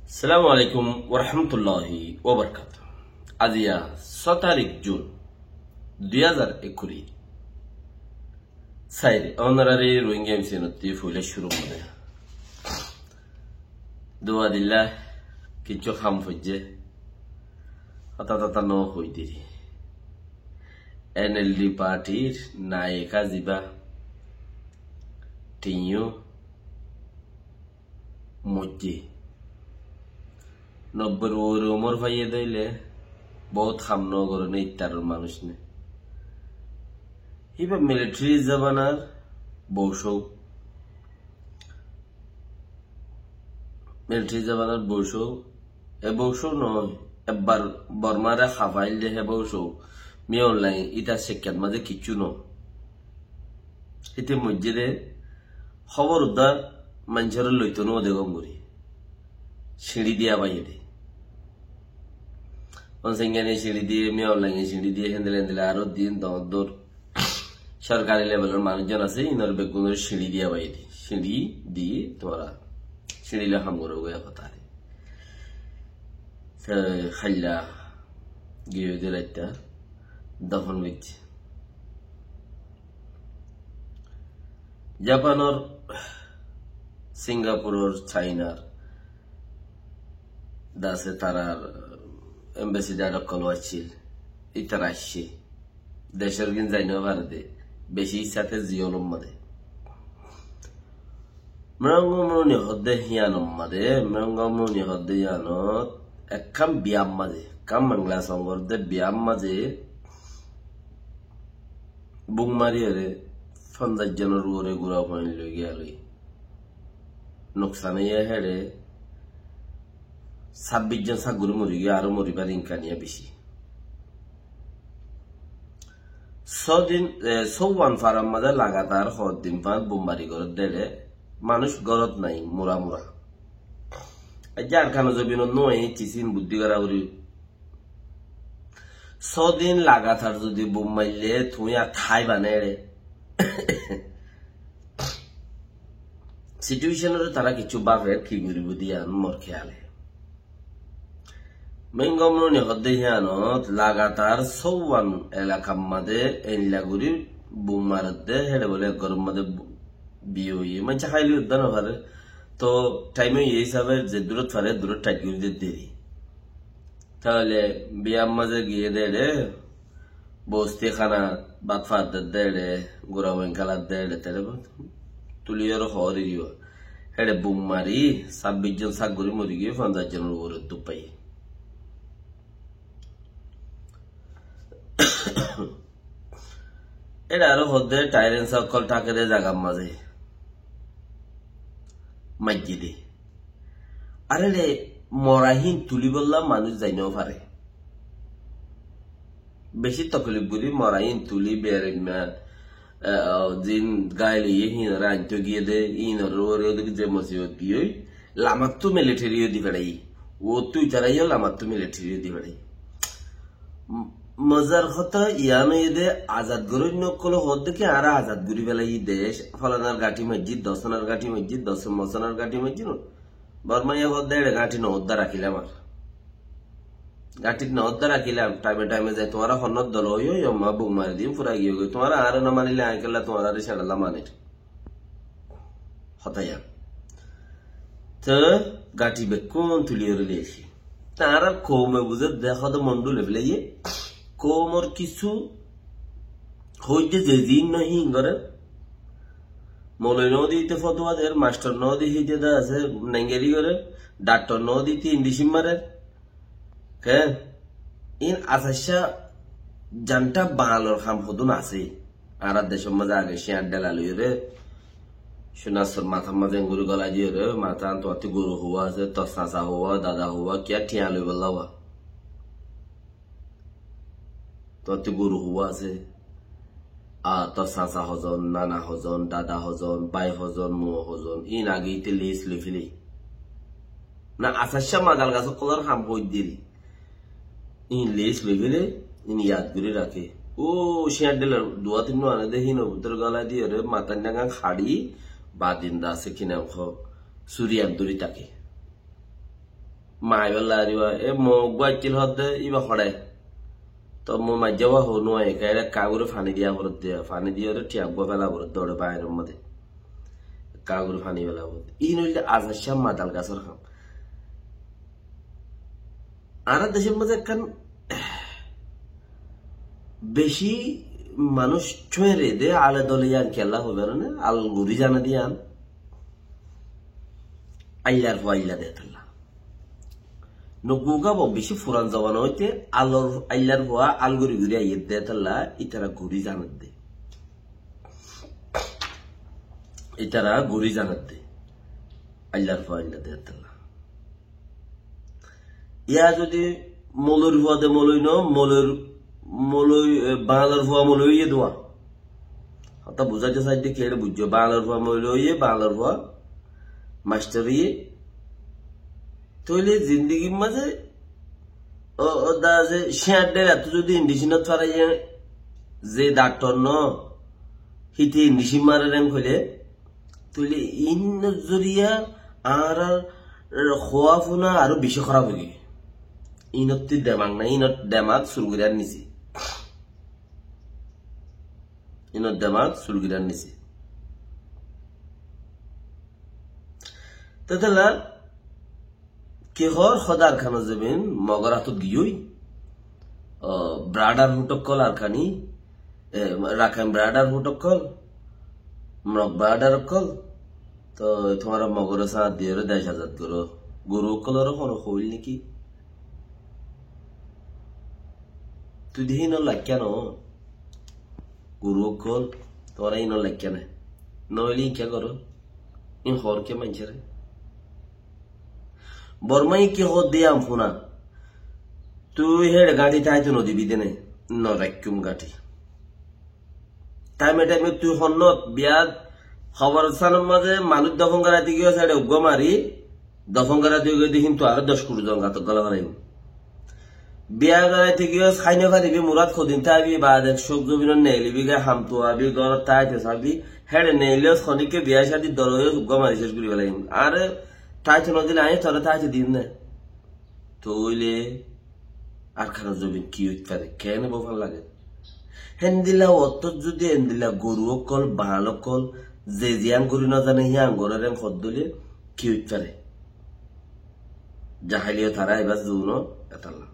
আসসালামু আলাইকুম ওরহমতুল্লাহি ওবরকাত। আজিয়া 6 তারিখ জুন 2021 সাইরে অনারারি রোহিঙ্গা মিশনতি ফুলে শুরু মনে দোয়া দিল্লাহ কিছু খাম ফজ্জে হতা ন হই দিরি এনএলডি পার্টির নায়িকা জিবা টিনিও মজ্জে 90 উমর ভাইয়ে দইলে বহুত খামন করনে ইত্যার মানুষ নে হিবা মিলিটারি জবানার বৌসৌ এ বৌসৌ নয় এবার বর্মারে খাবাইল দে হে বৌসৌ মি অনলাইন ইটা শিক্ষার মাঝে কিছু ন এতে মসজিদে খবর উদ্ধার মানুষের লইতো নো দেগম করি সিঁড়ি দিয়া বাইয়ে দে অনসেঙ্গানে সিঁড়ি দিয়ে মি অনলাইনে সিঁড়ি দিয়ে হেন্দেলে আরো দিন দর সরকারি লেভেলের মানুষজন আছে ইনার বেগুনের সিঁড়ি দিয়া বাইয়ে দি সিঁড়ি দিয়ে তোমরা সিঁড়িলে হাম করে গয়া কথা খাইলা গিয়ে রাইতা দফন হইছে জাপানের সিঙ্গাপুরের চাইনার দাসে তারার এম্বাসিডার কল আছিল ইতার আসছে দেশের কিন যাই না ভারতে বেশি ইচ্ছাতে জিওলম মাদে মৃঙ্গমনি হদ্দে হিয়ানম মাদে মৃঙ্গমনি হদ্দে হিয়ানত একখান ব্যায়াম মাঝে কাম বাংলা সংগর্দে ব্যায়াম মাঝে বুক মারিয়ে 50 জনের ওরে গুড়া পানি লই গিয়া লই নোকসানে হেড়ে 26 জন সাগুরি মরি গিয়ে আরো মরিবার ইনকানিয়া বেশি 6 দিন 54 ফারাম মাঝে লাগাতার 7 দিন পাঁচ বোমবারি করে দেলে মানুষ গরত নাই মোরা যার খানো জবিন নয় চিচিন বুদ্ধি করা উড়ি 6 দিন লাগাতার যদি বোম মারলে তুমি আর ঠাই বানে সিচুয়েশনের তারা কিছু বাপের কি করিব দিয়া মর খেয়ালে মেঙ্গমনি হদ্দে হিয়ানত লাগাতার 54 এলাকা মাঝে এনলাগুড়ি বুম মারতে হেড়ে বলে গরম মাঝে বিয়ে হইয়ে মানে খাইলি উদ্যান পারে তো টাইমে এই হিসাবে যে দূরত পারে দূরত টাইট করে দেরি তাহলে বিয়াম মাঝে গিয়ে দেড়ে বস্তি খানা বাদ ফাদ দেড়ে গোড়া ওয়েন খেলার দেড়ে তেড়ে তুলিয়ার হরি হেড়ে বুম মারি 26 জন সাগুরি মরি গিয়ে 50 জনের উপরে দুপাই এটা আরো হদ্দে টাইরেন সকল টাকে দে জাগার মাঝে মসজিদে আরে রে মরাহীন তুলি বললাম মানুষ যাই নাও পারে বেশি তকলিফ করি মরাহীন তুলি বেড়ে জিন গায়ে লিয়ে হিনরা আনতে গিয়ে দে ইনর যে মসজিদ গিয়ে লামার তো মিলিটারিও দি বেড়াই ও তুই তারাইও লামার তো মিলিটারিও দি বেড়াই মজার কথা ইয়ানো এদে আজাদ গড় নকল হদ দেখে আর আজাদ গড়ি বেলা ই দেশ ফলানার গাঠি মসজিদ দশনার গাঠি মসজিদ 10 মশনার গাঠি মসজিদ বর্মাইয়া হদ দেড় গাঠি নদ্দা রাখিলাম আর গাঠি নদ্দা রাখিলাম টাইমে যাই তোমার হন্নত দল হইও মা বুক মারি দিম পুরা গিয়ে গই তোমার আর না মানিলে আইকেলা তোমার আর সেড়ালা মানের হতাইয়া তো গাঠি বেকুন তুলিয়ে রেলেছি তার কৌমে বুঝে দেখো তো মন্ডু লেভেলে কৌমর কিছু হইতে যে দিন নহি করে মৌলাই নদীতে ফতোয়া দেয় মাস্টার নদী হইতে দা আছে নেঙ্গেরি করে ডাক্তার নদীতে ইন্ডিসিম মারে হ্যাঁ ইন আশা জানটা বাঙালোর খাম হতুন আছে আর দেশের মাঝে আগে সে আড্ডা লালুই রে সোনাসর মাথার মাঝে গরু গলা দিয়ে রে মাথা তোর গরু হওয়া আছে তোর চাচা হওয়া দাদা হওয়া কে ঠিয়া লই বললাওয়া তোর গরু হওয়া আছে আর তোর চাচা হজন নানা হজন দাদা হজন বাই হজন মো হজন ইন আগে ইতে লিস লিফিলি না আশা মাগাল গাছ কলার খাম হই দিলি ইন লিস লিফিলে ইন ইয়াদ করে রাখে ও সে আড্ডেল দোয়া তিন আনে দেখি নবুতর গলা দিয়ে রে মাথার ডাঙ্গা খাড়ি বাদিন্দা আছে কিনা সুরিয়ান দড়ি তাকে মাইবলা আরিবা এ মগুয়াইছিল হদে ইবা খড়ে তো মো মাইজাওয়া হো নয় কাইরা কাগুরে ফানি দিয়া বলত দিয়া ফানি দিয়ে টিয়াব ফেলা বলত দৌড়ে বাইরের মধ্যে কাগুরে ফানি ফেলা বলত ই নইলে আজার মাতাল গাছের খাম আর দেশের মধ্যে একখান বেশি মানুষ ছুঁয়ে রে দে আলে দলে ইয়ান খেলা হবে না আল গুড়ি জানা দিয়ান আইলার আইলা দে তাল্লা নগুগা বেশি ফুরান জবান হইতে আলোর আইলার ভুয়া আল গুড়ি গুড়ি আইয়ে দে তাল্লা ইতারা গুড়ি জানাত দে ইতারা গুড়ি জানাত দে আইলার ভুয়া আইলা দে তাল্লা ইয়া যদি মলুর ভুয়া দে মলুই ন মলুই বাংলার ভুয়া মলুই ইয়ে দোয়া হতা বুঝাইতে চাইতে কেড়ে বুঝছো বাংলার ভুয়া মলুই ইয়ে বাংলার ভুয়া মাস্টার ইয়ে তৈলে জিন্দগির মাঝে দা যে শেয়ারদের এত যদি ইন্ডিশনত ফারাই যে ডাক্তার ন হিতে ইন্ডিশি মারে রেম হইলে তৈলে ইন জরিয়া আর খোয়া ফোনা আরো বেশি খারাপ হয়ে গিয়ে ইনতি দেমাগ না ইনত দেমাগ সুলগিরার নিছি ইনত দেমাগ সুলগিরার নিছি তাহলে কেহর খদার খানা যাবেন মগর হাতত গিয়েই ব্রাডার হুটকল আর খানি রাখাম ব্রাডার হুটকল মগ ব্রাডার কল তো তোমার মগরের সাথ দিয়ে 10,000 করো গরু কলর কোনো হইল নাকি তুই দিহি ন লাগ কেন গরু কল তোমার এই ন লাগ কেন নইলি কে করো ইন হর কে মানছে বর্মাই কি হো দিয়াম ফোনা তুই হেড গাড়ি তাইতো নদী বিদেনে নরাক্যুম গাড়ি টাইমে টাইমে তুই হন্ন বিয়াদ খবর সানের মাঝে মানুষ দফন করাতে গিয়ে সাইডে উগ্র মারি দফন করাতে গিয়ে দেখিন তো আরো 10 কোটি জন গাত গলা মারাইব বিয়া করাতে গিয়ে খাইনে ফারিবি মুরাদ খদিন তাইবি বাদ শোক জমিন নেইলিবি গে হামতো আবি ঘর তাইতে সাবি হেড নেইলেও খনিকে বিয়া শাদি দরয়ে উগ্র মারি শেষ করি ফেলাইম আর তাইতে নদিন আই তোরা তাইতে দিন না তইলে আর খানা জমিন কি হইতে পারে কেন বোফান লাগে হেন্দিলা অত যদি হেন্দিলা গরু কল বাল কল যে জিয়াং করি না জানে হিয়াং গরের খদ্দলে কি হইতে পারে জাহালিও তারা এবার জুন এতাল্লা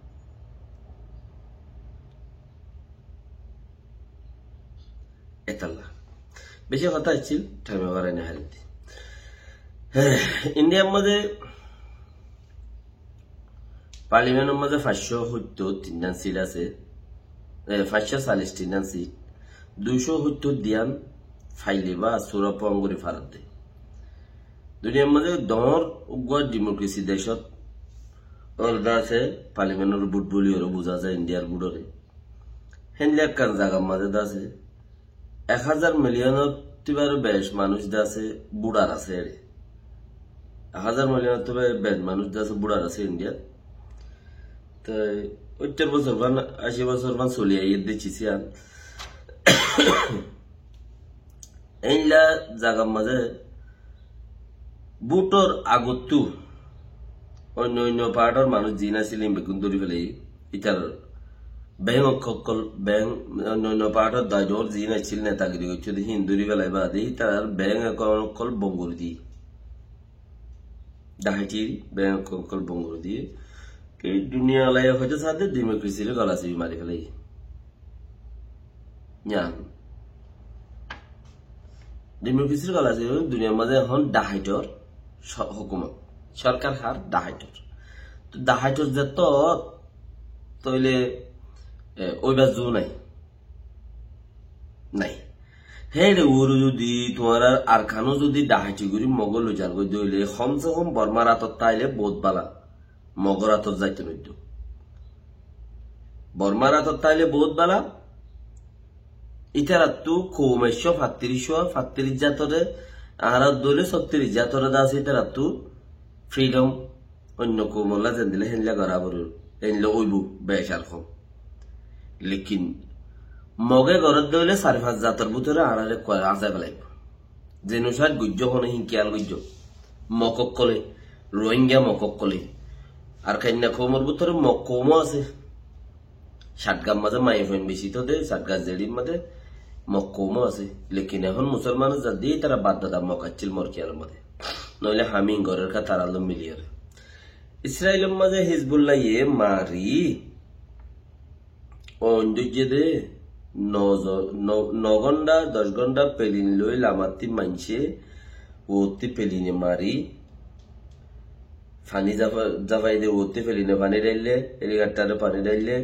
এতাল্লা বেশি কথা হচ্ছিল টাইমে করাই না হারিতে ইন্ডিয়ার মধ্যে পার্লিমেন্টের মধ্যে 573 সিট আছে 543 সিট 270 দিয়ান ফাইলে বা সুরপ অঙ্গুরি ফারাত দেয় দুনিয়ার মধ্যে দর উগ্র ডেমোক্রেসি দেশত আছে পার্লিমেন্টের বুট বলি বোঝা যায় ইন্ডিয়ার বুটরে হেনলে একখান জায়গার মাঝে আছে 1000 মিলিয়নের তিবারও বেশ মানুষ আছে বুড়ার আছে 1000 মিলিয়নের তো বেশ মানুষ আছে বুড়ার আছে ইন্ডিয়া তো 70 বছর 80 বছর চলি আইয়ে দিচ্ছি আর এইলা জায়গার মাঝে বুটর আগতু অন্য অন্য পার্টর মানুষ জিন আছিল বেগুন ধরি ফেলে ইটার ব্যাং অকল ব্যাং অন্য অন্য পার্টর দাইডর জিন আছিল নেতাগিরি করছে হিন্দুরি ফেলাই বা দিই তার ব্যাং অকল বঙ্গুর দি ডাহাইটি ব্যাং অকল বঙ্গুর দিয়ে এই দুনিয়া লাই হয়তো সাথে ডেমোক্রেসির গলাচি মারি ফেলাই জ্ঞান ডেমোক্রেসির গলাচি দুনিয়ার মাঝে এখন ডাহাইটর হুকুমত সরকার হার ডাহাইটর তো ডাহাইটর যে তইলে ওইবার জো নাই নাই হে রে ওর যদি তোমার আর খানো যদি ডাহাইটি করি মগল উজার করে দইলে কমসে কম বর্মার হাতত তাইলে বহুত বালা মগর হাতত যাইতে নইত বর্মার হাতত তাইলে বহুত বালা ইটার তো কৌমেশ 35 জাতরে আর দলে 36 জাতরে আছে ইটার তো ফ্রিডম অন্য কৌমলা যেন দিলে হেনলা করা বড় হেনলে ওইব বেশার কম লেকিন মগে ঘরত দলে 4-5 জাতর ভিতরে আড়ালে আজাই পেলাইব জেনোসাইড গুজ্জ হনে হিংকিয়াল গুজ্জ মকক কলে রোহিঙ্গা মকক কলে আর কান্যা কৌমর ভিতরে মকৌমও আছে ষাটগাম মাঝে মাইফইন বেশি তো দে ষাটগা জেডির মধ্যে মকৌমও আছে লেকিন এখন মুসলমান যা দিয়ে তারা বাদ দাদা মকাচ্ছিল মরকিয়ার মধ্যে নইলে হামিং ঘরের কা তার আলো মিলিয়ার ইসরায়েলের মাঝে হিজবুল্লাহ ইয়ে মারি অঞ্জে দে 9 ঘন্টা 10 ঘন্টা পেলিন লই লামাতি মানছে ওতে পেলিনে মারি পানি জাফাই দে ওতে পেলিনে পানি ডাইলে হেলিকপ্টারে পানি ডাইলে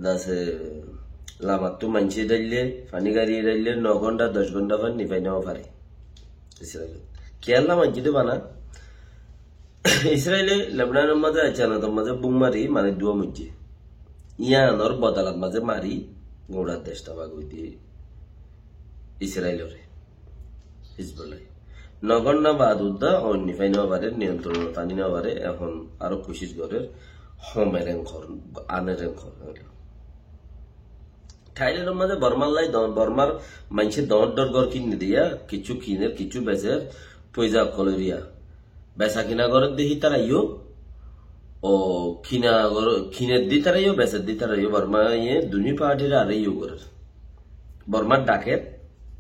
দাসে লামাতু মানছে ডাইলে পানি গাড়ি ডাইলে 9 ঘন্টা 10 ঘন্টা পানি নিপাই নেওয়া পারে ইসরায়েল কেয়াল্লা মানছে বানা ইসরায়েলে লেবনানের মাঝে আচানক মাঝে বুম মারি মানে দুয়া মুজে ইয়ানোর বদলাত মাঝে মারি গোড়ার দেশটা ভাগ হইতে ইসরায়েলের হিজবুল্লাহ 9 ঘন্টা বাদ উদ্দা অন্যফাই নেওয়া পারে নিয়ন্ত্রণ টানি নেওয়া পারে এখন আরো কোশিশ করে হোমের ঘর আনের ঘর থাইল্যান্ডের মাঝে বর্মাল্লাই বর্মার মানুষে দর ঘর কিনে দিয়া কিছু কিনের কিছু বেচের পয়সা কলরিয়া বেচা কিনা ঘরের দেখি তারা ইও ও খিনের দি তারা ইও বেচের দি তারা ইও বর্মা ইয়ে দুনি পার্টির আর ইও করে বর্মার ডাকের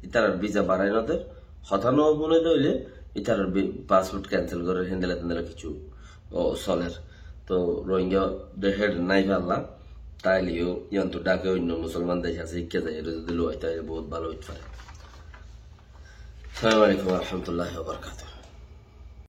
ইতারার ভিসা বাড়াই নদের হতানো মনে হইলে ইতারার পাসপোর্ট ক্যান্সেল করে হেন্দেলা তেন্দেলা কিছু চলের তো রোহিঙ্গা দেশের নাই পারলা তাইলেও ইয়ান্ত ডাকে অন্য মুসলমান দেশ আছে ইকে যায় এটা যদি লো হয় তাহলে বহুত ভালো হইতে পারে। আসসালামু আলাইকুম ওয়া রাহমাতুল্লাহি ওয়া বারাকাতুহু।